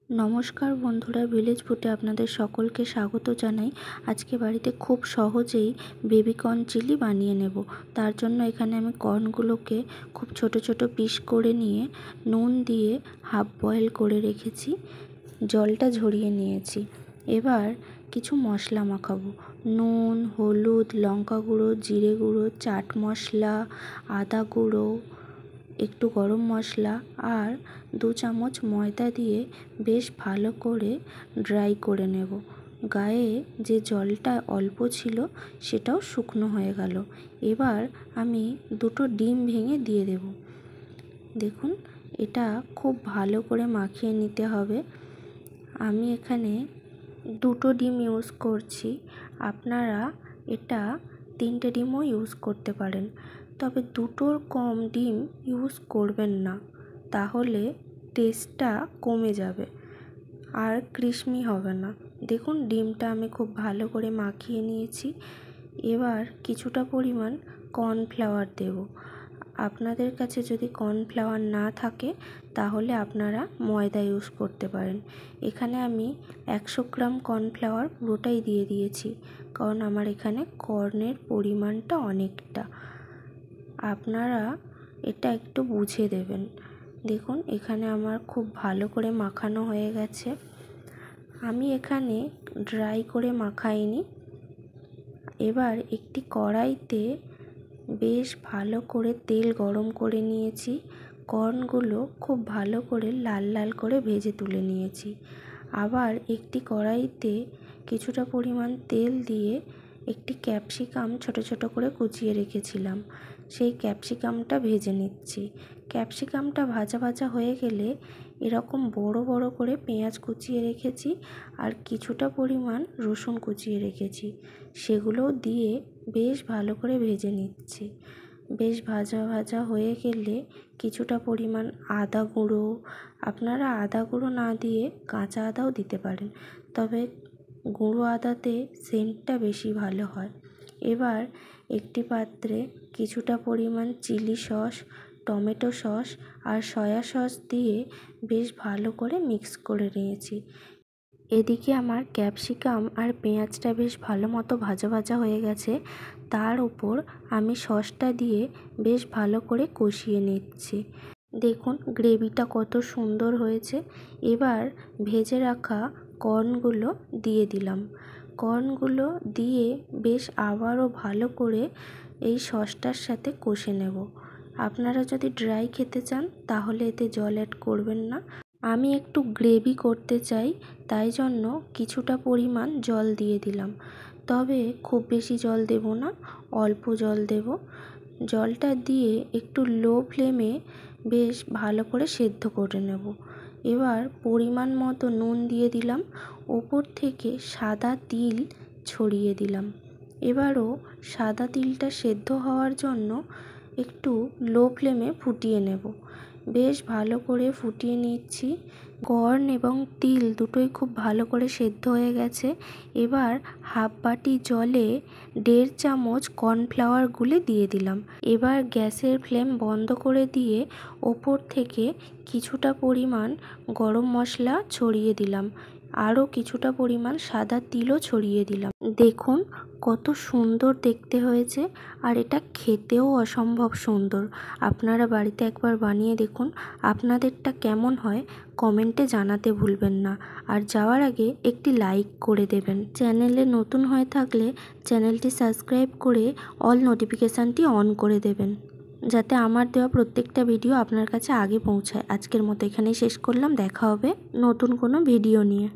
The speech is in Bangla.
নমস্কার বন্ধুরা, ভিলেজ ফুডে আপনাদের সকলকে স্বাগত জানাই। আজকে বাড়িতে খুব সহজেই বেবিকর্ন চিলি বানিয়ে নেব। তার জন্য এখানে আমি কর্নগুলোকে খুব ছোট ছোট পিস করে নিয়ে নুন দিয়ে হাফ বয়েল করে রেখেছি, জলটা ঝরিয়ে নিয়েছি। এবার কিছু মশলা মাখাবো। নুন, হলুদ, লঙ্কা গুঁড়ো, জিরে গুঁড়ো, চাট মশলা, আদা গুঁড়ো, একটু গরম মশলা আর 2 চামচ ময়দা দিয়ে বেশ ভালো করে ড্রাই করে নেব। গায়ে যে জলটা অল্প ছিল সেটাও শুকনো হয়ে গেল। এবার আমি 2টো ডিম ভেঙে দিয়ে দেব। দেখুন, এটা খুব ভালো করে মাখিয়ে নিতে হবে। আমি এখানে 2টো ডিম ইউজ করছি, আপনারা এটা 3টে ডিমও ইউজ করতে পারেন। তবে 2টোর কম ডিম ইউজ করবেন না, তাহলে টেস্টটা কমে যাবে আর ক্রিসমি হবে না। দেখুন, ডিমটা আমি খুব ভালো করে মাখিয়ে নিয়েছি। এবার কিছুটা পরিমাণ কর্নফ্লাওয়ার দেব। আপনাদের কাছে যদি কর্নফ্লাওয়ার না থাকে তাহলে আপনারা ময়দা ইউজ করতে পারেন। এখানে আমি 100 গ্রাম কর্নফ্লাওয়ার পুরোটাই দিয়ে দিয়েছি, কারণ আমার এখানে কর্নের পরিমাণটা অনেকটা। আপনারা এটা একটু বুঝে দেবেন। দেখুন, এখানে আমার খুব ভালো করে মাখানো হয়ে গেছে। আমি এখানে ড্রাই করে মাখাইনি। এবার একটি কড়াইতে বেশ ভালো করে তেল গরম করে নিয়েছি। কর্নগুলো খুব ভালো করে লাল লাল করে ভেজে তুলে নিয়েছি। আবার একটি কড়াইতে কিছুটা পরিমাণ তেল দিয়ে একটি ক্যাপসিকাম ছোট ছোট করে কুচিয়ে রেখেছিলাম, সেই ক্যাপসিকামটা ভেজে নিচ্ছি। ক্যাপসিকামটা ভাজা ভাজা হয়ে গেলে এরকম বড় বড় করে পেঁয়াজ কুচিয়ে রেখেছি আর কিছুটা পরিমাণ রসুন কুচিয়ে রেখেছি, সেগুলো দিয়ে বেশ ভালো করে ভেজে নিচ্ছি। বেশ ভাজা ভাজা হয়ে গেলে কিছুটা পরিমাণ আদা গুঁড়ো, আপনারা আদা গুঁড়ো না দিয়ে কাঁচা আদাও দিতে পারেন, তবে গুঁড়ো আদাতে সেন্টটা বেশি ভালো হয়। এবার একটি পাত্রে কিছুটা পরিমাণ চিলি সস, টমেটো সস আর সয়া সস দিয়ে বেশ ভালো করে মিক্স করে নিয়েছি। এদিকে আমার ক্যাপসিকাম আর পেঁয়াজটা বেশ ভালো মতো ভাজা ভাজা হয়ে গেছে। তার উপর আমি সসটা দিয়ে বেশ ভালো করে কষিয়ে নিচ্ছি। দেখুন, গ্রেভিটা কত সুন্দর হয়েছে। এবার ভেজে রাখা কর্নগুলো দিয়ে দিলাম। কর্নগুলো দিয়ে বেশ আবারও ভালো করে এই সসটার সাথে কষে নেব। আপনারা যদি ড্রাই খেতে চান তাহলে এতে জল অ্যাড করবেন না। আমি একটু গ্রেভি করতে চাই, তাই জন্য কিছুটা পরিমাণ জল দিয়ে দিলাম। তবে খুব বেশি জল দেব না, অল্প জল দেব। জলটা দিয়ে একটু লো ফ্লেমে বেশ ভালো করে সেদ্ধ করে নেব। এবার পরিমাণ মতো নুন দিয়ে দিলাম, ওপর থেকে সাদা তিল ছড়িয়ে দিলাম। এবারও সাদা তিলটা সেদ্ধ হওয়ার জন্য একটু লো ফ্লেমে ফুটিয়ে নেব। বেশ ভালো করে ফুটিয়ে নিচ্ছি। কর্ন এবং তিল দুটোই খুব ভালো করে সেদ্ধ হয়ে গেছে। এবার হাফ বাটি জলে 1.5 চামচ কর্নফ্লাওয়ার গুলে দিয়ে দিলাম। এবার গ্যাসের ফ্লেম বন্ধ করে দিয়ে ওপর থেকে কিছুটা পরিমাণ গরম মশলা ছড়িয়ে দিলাম, আরও কিছুটা পরিমাণ সাদা তিলও ছড়িয়ে দিলাম। দেখুন কত সুন্দর দেখতে হয়েছে, আর এটা খেতেও অসম্ভব সুন্দর। আপনারা বাড়িতে একবার বানিয়ে দেখুন। আপনাদেরটা কেমন হয় কমেন্টে জানাতে ভুলবেন না। আর যাওয়ার আগে একটি লাইক করে দেবেন। চ্যানেলে নতুন হয়ে থাকলে চ্যানেলটি সাবস্ক্রাইব করে অল নোটিফিকেশানটি অন করে দেবেন, যাতে আমার দেওয়া প্রত্যেকটা ভিডিও আপনার কাছে আগে পৌঁছায়। আজকের মতো এখানেই শেষ করলাম। দেখা হবে নতুন কোনো ভিডিও নিয়ে।